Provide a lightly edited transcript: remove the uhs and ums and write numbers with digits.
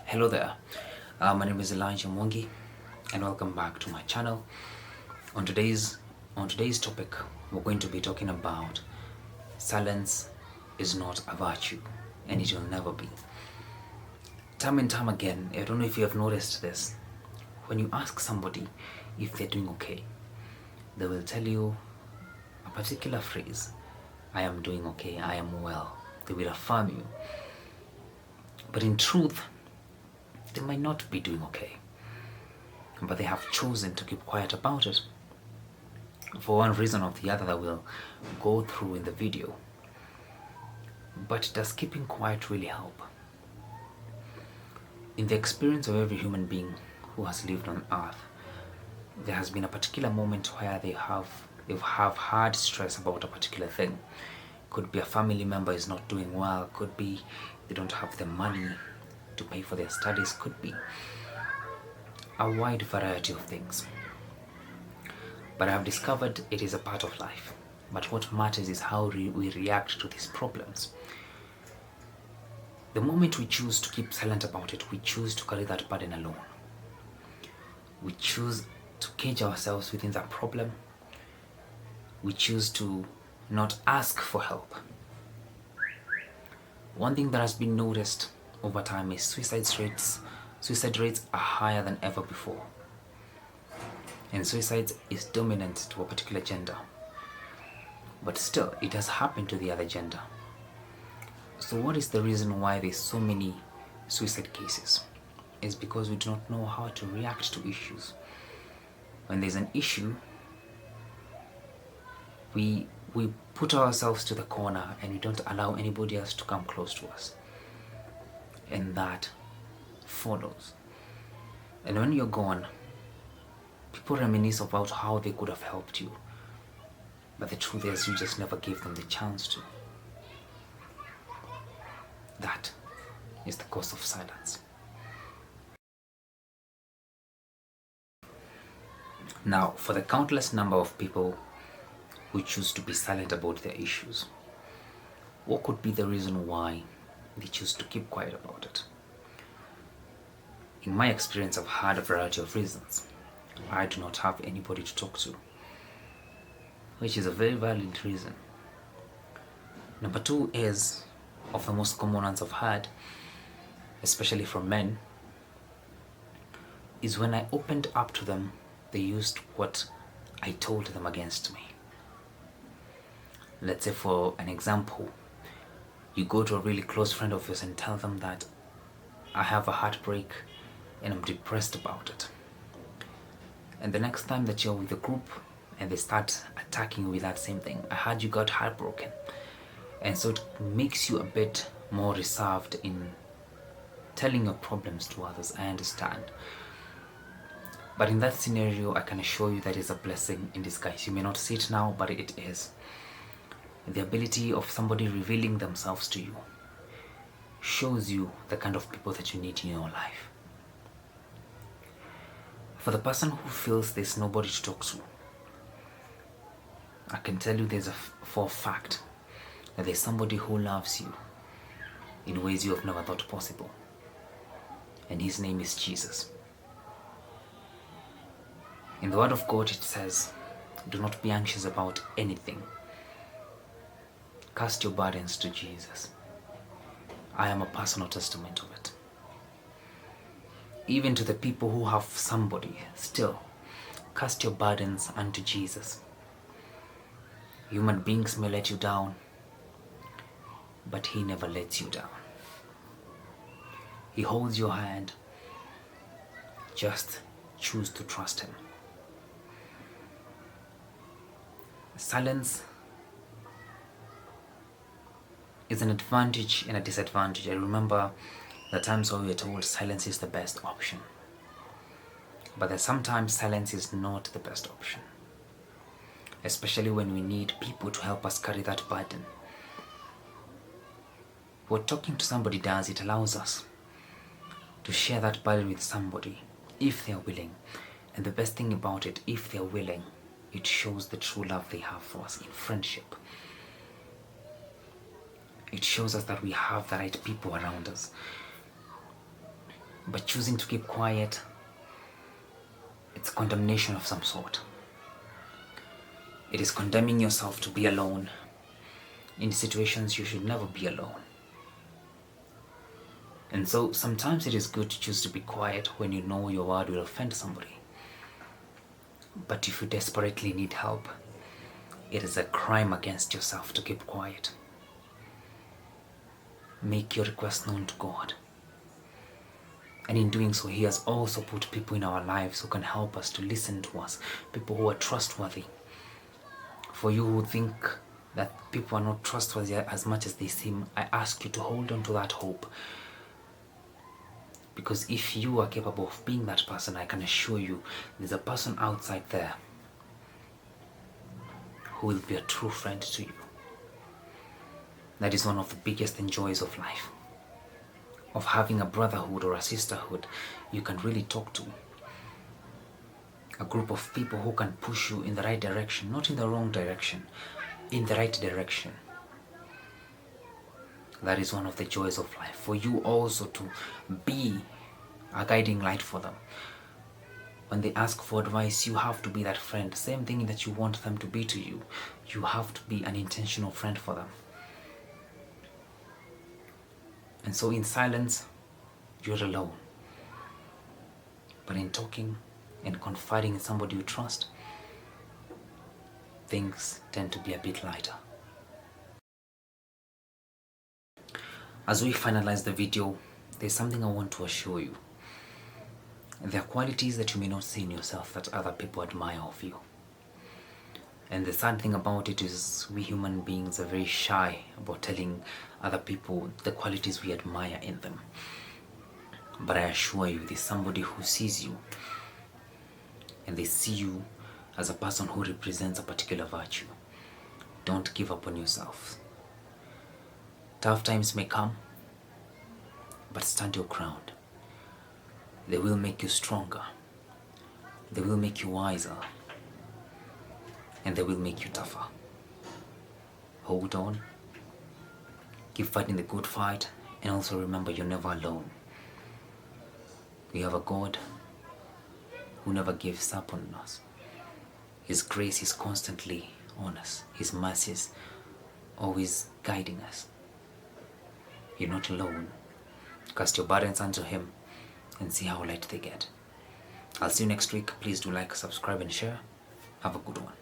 Hello there, my name is Elijah Mwangi and welcome back to my channel. On today's topic, we're going to be talking about silence is not a virtue and it will never be. Time and time again, I don't know if you have noticed this, when you ask somebody if they're doing okay, they will tell you a particular phrase, I am doing okay, I am well. They will affirm you. But in truth, they might not be doing okay, but they have chosen to keep quiet about it for one reason or the other that we'll go through in the video. But does keeping quiet really help? In the experience of every human being who has lived on earth, there has been a particular moment where they have had stress about a particular thing. Could be a family member is not doing well, could be they don't have the money to pay for their studies, could be a wide variety of things. But I have discovered it is a part of life. But what matters is how we react to these problems. The moment we choose to keep silent about it, we choose to carry that burden alone. We choose to cage ourselves within that problem. We choose to not ask for help. One thing that has been noticed over time is suicide rates are higher than ever before. And suicide is dominant to a particular gender. But still, it has happened to the other gender. So what is the reason why there's so many suicide cases? It's because we do not know how to react to issues. When there's an issue, we put ourselves to the corner and we don't allow anybody else to come close to us. And that follows. And when you're gone, people reminisce about how they could have helped you. But the truth is, you just never gave them the chance to. That is the cost of silence. Now, for the countless number of people who choose to be silent about their issues, what could be the reason why they choose to keep quiet about it? In my experience, I've had a variety of reasons. I do not have anybody to talk to, which is a very valid reason. Number two is, of the most common ones I've had, especially from men, is when I opened up to them, they used what I told them against me. Let's say, for an example, you go to a really close friend of yours and tell them that I have a heartbreak and I'm depressed about it. And the next time that you're with the group and they start attacking you with that same thing, I heard you got heartbroken. And so it makes you a bit more reserved in telling your problems to others. I understand. But in that scenario, I can assure you that is a blessing in disguise. You may not see it now, but it is. The ability of somebody revealing themselves to you shows you the kind of people that you need in your life. For the person who feels there's nobody to talk to, I can tell you for a fact that there's somebody who loves you in ways you have never thought possible. And his name is Jesus. In the Word of God, it says, do not be anxious about anything. Cast your burdens to Jesus. I am a personal testament of it. Even to the people who have somebody, still, cast your burdens unto Jesus. Human beings may let you down, but He never lets you down. He holds your hand. Just choose to trust Him. Silence is an advantage and a disadvantage. I remember the times where we were told silence is the best option. But then sometimes silence is not the best option. Especially when we need people to help us carry that burden. What talking to somebody does, it allows us to share that burden with somebody if they are willing. And the best thing about it, if they are willing, it shows the true love they have for us in friendship. It shows us that we have the right people around us. But choosing to keep quiet, it's condemnation of some sort. It is condemning yourself to be alone in situations you should never be alone. And so sometimes it is good to choose to be quiet when you know your word will offend somebody. But if you desperately need help, it is a crime against yourself to keep quiet. Make your request known to God. And in doing so, He has also put people in our lives who can help us, to listen to us, people who are trustworthy. For you who think that people are not trustworthy as much as they seem, I ask you to hold on to that hope. Because if you are capable of being that person, I can assure you there's a person outside there who will be a true friend to you. That is one of the biggest joys of life, of having a brotherhood or a sisterhood you can really talk to. A group of people who can push you in the right direction, not in the wrong direction, in the right direction. That is one of the joys of life. For you also to be a guiding light for them. When they ask for advice, you have to be that friend. Same thing that you want them to be to you. You have to be an intentional friend for them. And so in silence, you're alone. But in talking and confiding in somebody you trust, things tend to be a bit lighter. As we finalize the video, there's something I want to assure you. There are qualities that you may not see in yourself that other people admire of you. And the sad thing about it is we human beings are very shy about telling other people the qualities we admire in them. But I assure you, there's somebody who sees you and they see you as a person who represents a particular virtue. Don't give up on yourself. Tough times may come, but stand your ground. They will make you stronger. They will make you wiser. And they will make you tougher. Hold on. Keep fighting the good fight. And also remember, you're never alone. We have a God who never gives up on us. His grace is constantly on us. His mercy is always guiding us. You're not alone. Cast your burdens unto Him and see how light they get. I'll see you next week. Please do like, subscribe, and share. Have a good one.